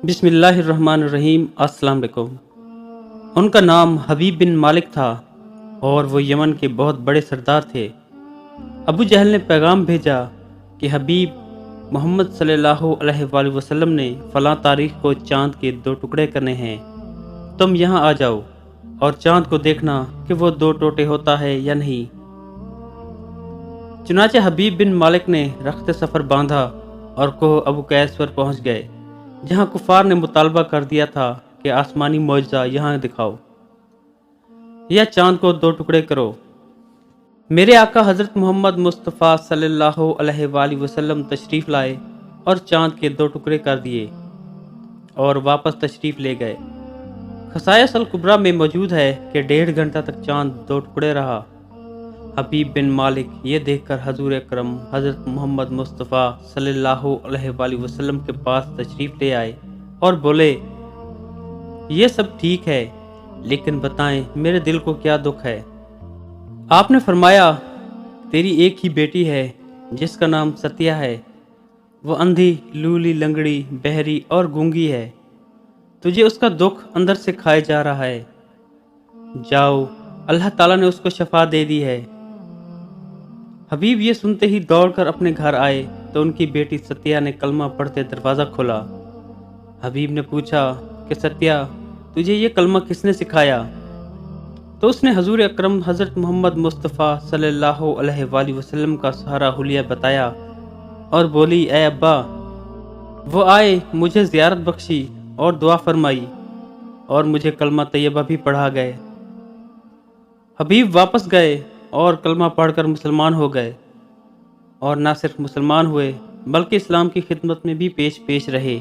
بسم اللہ الرحمن الرحیم۔ السلام علیکم۔ ان کا نام حبیب بن مالک تھا اور وہ یمن کے بہت بڑے سردار تھے۔ ابو جہل نے پیغام بھیجا کہ حبیب محمد صلی اللہ علیہ وآلہ وسلم نے فلاں تاریخ کو چاند کے 2 ٹکڑے کرنے ہیں، تم یہاں آ جاؤ اور چاند کو دیکھنا کہ وہ 2 ٹوٹے ہوتا ہے یا نہیں۔ چنانچہ حبیب بن مالک نے رخت سفر باندھا اور کوہ ابو قیس پر پہنچ گئے، جہاں کفار نے مطالبہ کر دیا تھا کہ آسمانی معجزہ یہاں دکھاؤ یا چاند کو 2 ٹکڑے کرو۔ میرے آقا حضرت محمد مصطفیٰ صلی اللہ علیہ وآلہ وسلم تشریف لائے اور چاند کے 2 ٹکڑے کر دیے اور واپس تشریف لے گئے۔ خصائص الکبریٰ میں موجود ہے کہ 1.5 گھنٹہ تک چاند 2 ٹکڑے رہا۔ حبیب بن مالک یہ دیکھ کر حضور اکرم حضرت محمد مصطفیٰ صلی اللہ علیہ وآلہ وسلم کے پاس تشریف لے آئے اور بولے، یہ سب ٹھیک ہے، لیکن بتائیں میرے دل کو کیا دکھ ہے؟ آپ نے فرمایا، تیری ایک ہی بیٹی ہے جس کا نام ستیا ہے، وہ اندھی، لولی، لنگڑی، بہری اور گونگی ہے، تجھے اس کا دکھ اندر سے کھائے جا رہا ہے، جاؤ، اللہ تعالیٰ نے اس کو شفا دے دی ہے۔ حبیب یہ سنتے ہی دوڑ کر اپنے گھر آئے تو ان کی بیٹی ستیا نے کلمہ پڑھتے دروازہ کھولا۔ حبیب نے پوچھا کہ ستیا، تجھے یہ کلمہ کس نے سکھایا؟ تو اس نے حضور اکرم حضرت محمد مصطفیٰ صلی اللہ علیہ وآلہ وسلم کا سارا حلیہ بتایا اور بولی، اے ابا، وہ آئے، مجھے زیارت بخشی اور دعا فرمائی اور مجھے کلمہ طیبہ بھی پڑھا گئے۔ حبیب واپس گئے اور کلمہ پڑھ کر مسلمان ہو گئے، اور نہ صرف مسلمان ہوئے بلکہ اسلام کی خدمت میں بھی پیش رہے۔